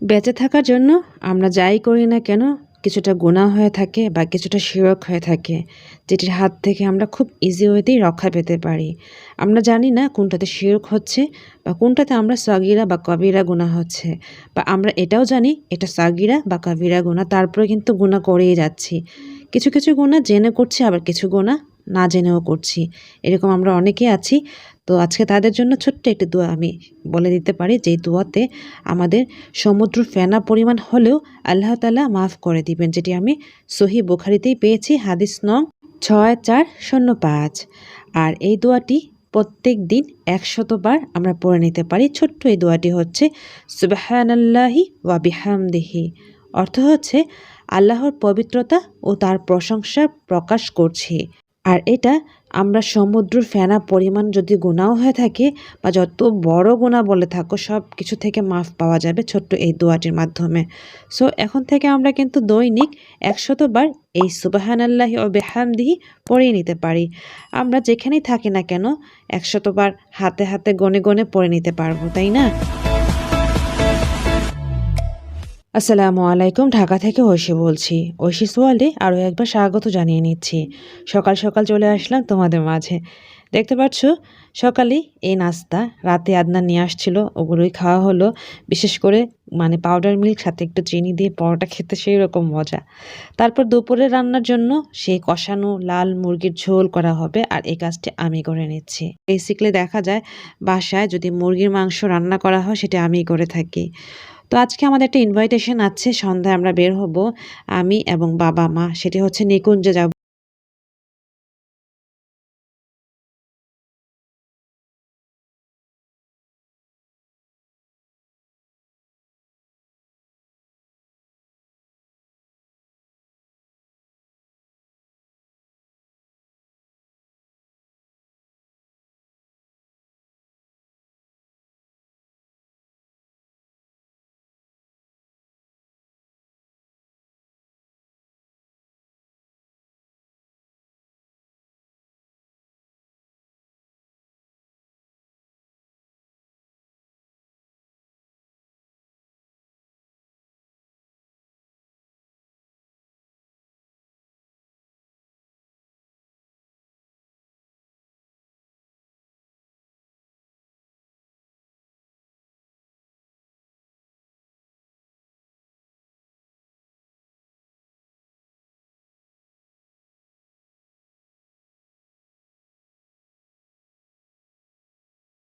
বেঁচে থাকার জন্য আমরা যাই করি না কেন কিছুটা গুনাহ হয়ে থাকে বা কিছুটা শিরক হয়ে থাকে, যেটির হাত থেকে আমরা খুব ইজি ওয়েতেই রক্ষা পেতে পারি। আমরা জানি না কোনটাতে শিরক হচ্ছে বা কোনটাতে আমরা সগীরা বা কবিরা গুনাহ হচ্ছে, বা আমরা এটাও জানি এটা সগীরা বা কবিরা গুনাহ, তারপরে কিন্তু গুনাহ করেই যাচ্ছি। কিছু কিছু গুনাহ জেনে করছি, আবার কিছু গুনাহ না জেনেও করছি। এরকম আমরা অনেকেই আছি। তো আজকে তাদের জন্য ছোট্ট একটি দোয়া আমি বলে দিতে পারি, যেই দোয়াতে আমাদের সমুদ্র ফেনা পরিমাণ হলেও আল্লাহ তাআলা মাফ করে দিবেন, যেটি আমি সহিহ বুখারীতেই পেয়েছি, হাদিস নং 6405। আর এই দোয়াটি প্রত্যেক দিন 100 বার আমরা পড়ে নিতে পারি। ছোট্ট এই দোয়াটি হচ্ছে সুবহানাল্লাহি ওয়া বিহামদিহি, অর্থ হচ্ছে আল্লাহর পবিত্রতা ও তার প্রশংসা প্রকাশ করছি। আর এটা আমরা সমুদ্রের ফেনা পরিমাণ যদি গুনাও হয়ে থাকে বা যত বড় গুনাহ বলে থাকো, সব কিছু থেকে মাফ পাওয়া যাবে ছোট্ট এই দোয়াটির মাধ্যমে। সো এখন থেকে আমরা কিন্তু দৈনিক 100 বার এই সুবহানাল্লাহি ওয়া বিহামদিহি পড়িয়ে নিতে পারি। আমরা যেখানেই থাকি না কেন 100 বার হাতে হাতে গনে গনে পড়ে নিতে পারবো, তাই না? আসসালামু আলাইকুম, ঢাকা থেকে ঐশী বলছি। ঐশীস ওয়ার্ল্ডে আরও একবার স্বাগত জানিয়ে নিচ্ছি। সকাল সকাল চলে আসলাম তোমাদের মাঝে। দেখতে পাচ্ছ সকালেই এই নাস্তা, রাতে আদনান নিয়ে আসছিল, ওগুলোই খাওয়া হলো। বিশেষ করে পাউডার মিল্ক সাথে একটু চিনি দিয়ে পরোটা খেতে সেই রকম মজা। তারপর দুপুরে রান্নার জন্য সেই কষানো লাল মুরগির ঝোল করা হবে, আর এই কাজটি আমি করে নিচ্ছি। বেসিক্যালি দেখা যায় বাসায় যদি মুরগির মাংস রান্না করা হয় সেটা আমিই করে থাকি। তো আজকে আমাদের একটা ইনভাইটেশন আছে, সন্ধ্যায় আমরা বের হব আমি এবং বাবা মা, সেটি হচ্ছে নিকুঞ্জে যাব।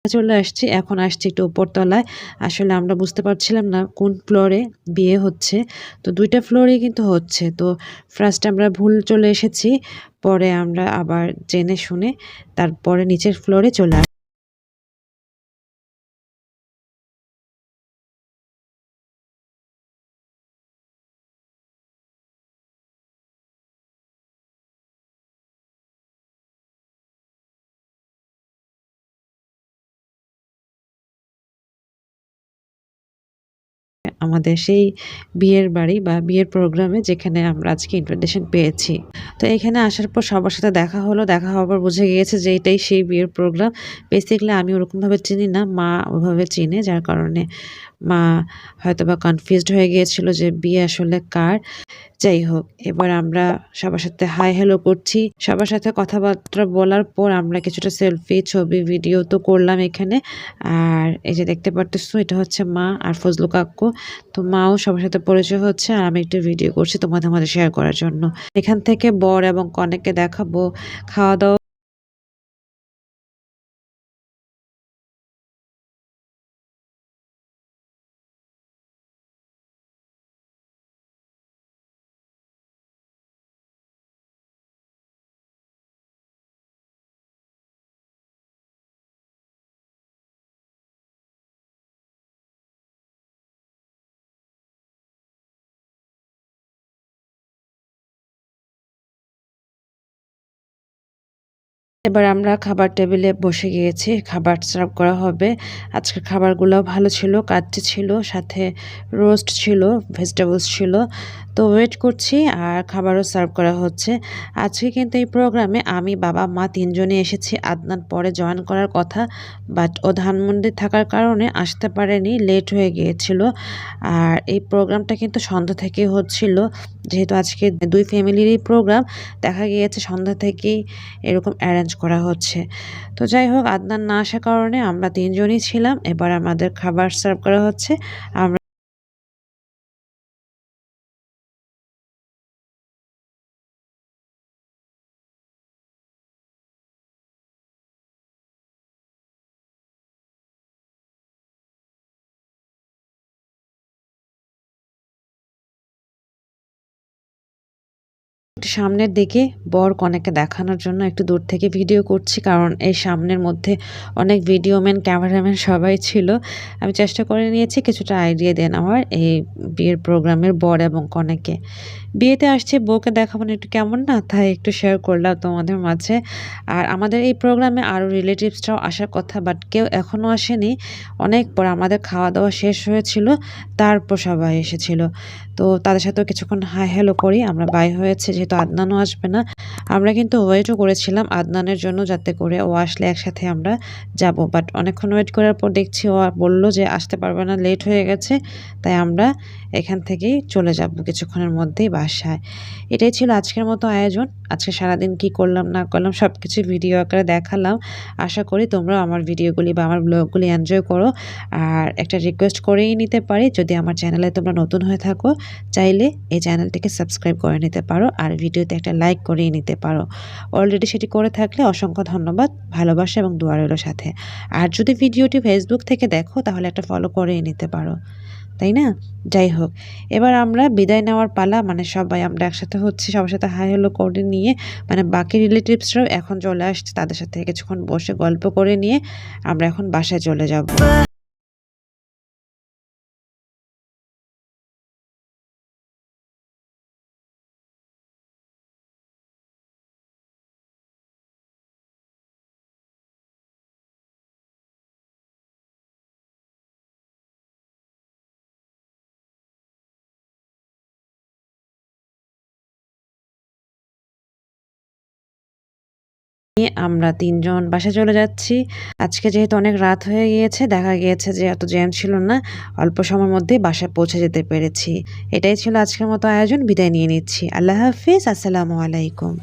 চলে আসছি, এখন আসছি একটু উপরতলায়। আসলে আমরা বুঝতে পারছিলাম না কোন ফ্লোরে বিয়ে হচ্ছে। তো 2টা ফ্লোরেই কিন্তু হচ্ছে। তো ফার্স্ট আমরা ভুল চলে এসেছি, পরে আমরা আবার জেনে শুনে তারপরে নিচের ফ্লোরে চলে আমাদের সেই বিয়ের বাড়ি বা বিয়ের প্রোগ্রামে, যেখানে আমরা আজকে ইনভিটেশন পেয়েছি। তো এখানে আসার পর সবার সাথে দেখা হলো। দেখা হওয়ার পর বুঝে গিয়েছে যে এটাই সেই বিয়ের প্রোগ্রাম। বেসিক্যালি আমি ওরকমভাবে চিনি না, মা ওভাবে চিনে, যার কারণে মা হয়তোবা কনফিউজড হয়ে গিয়েছিল যে বিয়ে আসলে কার। যাই হোক, এবার আমরা সবার সাথে হাই হ্যালো করছি। সবার সাথে কথাবার্তা বলার পর আমরা কিছুটা সেলফি, ছবি, ভিডিও তো করলাম এখানে। আর এই যে দেখতে পারতেছো, এটা হচ্ছে মা আর ফজলু কাকু। তো মাও সবার সাথে পরিচয় হচ্ছে, আর আমি একটু ভিডিও করছি তোমাদের মধ্যে শেয়ার করার জন্য। এখান থেকে বর এবং কনেকে দেখাবো খাওয়া দাওয়া। এবার আমরা খাবার টেবিলে বসে গিয়েছি, খাবার সার্ভ করা হবে। আজকের খাবারগুলোও ভালো ছিল, কাচ্চি ছিল, সাথে রোস্ট ছিল, ভেজিটেবলস ছিল। তো ওয়েট করছি আর খাবারও সার্ভ করা হচ্ছে। আজকে কিন্তু এই প্রোগ্রামে আমি, বাবা, মা ৩ জনই এসেছি। আদনান পরে জয়েন করার কথা, বাট ও ধানমন্ডি থাকার কারণে আসতে পারেনি, লেট হয়ে গিয়েছিল। আর এই প্রোগ্রামটা কিন্তু সন্ধ্যা থেকেই হচ্ছিল। যেহেতু আজকে ২ ফ্যামিলিরই প্রোগ্রাম, দেখা গিয়েছে সন্ধ্যা থেকেই এরকম অ্যারেঞ্জ করা হচ্ছে। তো যাই হোক, আদনান না আসার কারণে আমরা ৩ জনই ছিলাম। এবার আমাদের খাবার সার্ভ করা হচ্ছে। আমরা একটু সামনের দিকে বর কনেকে দেখানোর জন্য একটু দূর থেকে ভিডিও করছি, কারণ এই সামনের মধ্যে অনেক ভিডিওম্যান, ক্যামেরাম্যান সবাই ছিল। আমি চেষ্টা করে নিয়েছি কিছুটা আইডিয়া দেন আমার এই বিয়ের প্রোগ্রামের বর এবং কনেকে। বিয়েতে আসছে, বউকে দেখাবো না একটু কেমন না, তাই একটু শেয়ার করলাম তোমাদের মাঝে। আর আমাদের এই প্রোগ্রামে আরও রিলেটিভসরাও আসার কথা, বাট কেউ এখনও আসেনি। অনেক পর আমাদের খাওয়া দাওয়া শেষ হয়েছিল, তারপর সবাই এসেছিল। তো তাদের সাথেও কিছুক্ষণ হাই হ্যালো করি, আমরা বাই হয়েছে। যেহেতু আদনানও আসবে না, আমরা কিন্তু ওয়েটও করেছিলাম আদনানের জন্য, যাতে করে ও আসলে একসাথে আমরা যাব। বাট অনেকক্ষণ ওয়েট করার পর দেখছি ও বলল যে আসতে পারবে না, লেট হয়ে গেছে। তাই আমরা এখান থেকেই চলে যাব কিছুক্ষণের মধ্যেই বাসায়। এটাই ছিল আজকের মতো আয়োজন। আজকে সারাদিন কি করলাম না করলাম সব কিছু ভিডিও আকারে দেখালাম। আশা করি তোমরাও আমার ভিডিওগুলি বা আমার ব্লগগুলি এনজয় করো। আর একটা রিকোয়েস্ট করেই নিতে পারি, যদি আমার চ্যানেলে তোমরা নতুন হয়ে থাকো, চাইলে এই চ্যানেলটিকে সাবস্ক্রাইব করে নিতে পারো আর ভিডিওতে একটা লাইক করেই নিতে পারো। অলরেডি সেটি করে থাকলে অসংখ্য ধন্যবাদ। ভালোবাসা এবং দোয়া রইল সাথে। আর যদি ভিডিওটি ফেসবুক থেকে দেখো, তাহলে একটা ফলো করেই নিতে পারো, তাই না? যাই হোক, এবার আমরা বিদায় নেওয়ার পালা। মানে সবাই আমরা একসাথে হচ্ছি, সবার সাথে হাই হ্যালো করে নিয়ে, মানে বাকি রিলেটিভসরাও এখন চলে আসছে, তাদের সাথে কিছুক্ষণ বসে গল্প করে নিয়ে আমরা এখন বাসায় চলে যাব। নিয়ে আমরা ৩ জন বাসায় চলে যাচ্ছি। আজকে যেহেতু অনেক রাত হয়ে গিয়েছে, দেখা গিয়েছে যে এত জ্যাম ছিল না। অল্প সময়ের মধ্যেই বাসায় পৌঁছে যেতে পেরেছি। এটাই ছিল আজকের মতো আয়োজন। বিদায় নিয়ে নিচ্ছি। আল্লাহ হাফিজ। আসসালামু আলাইকুম।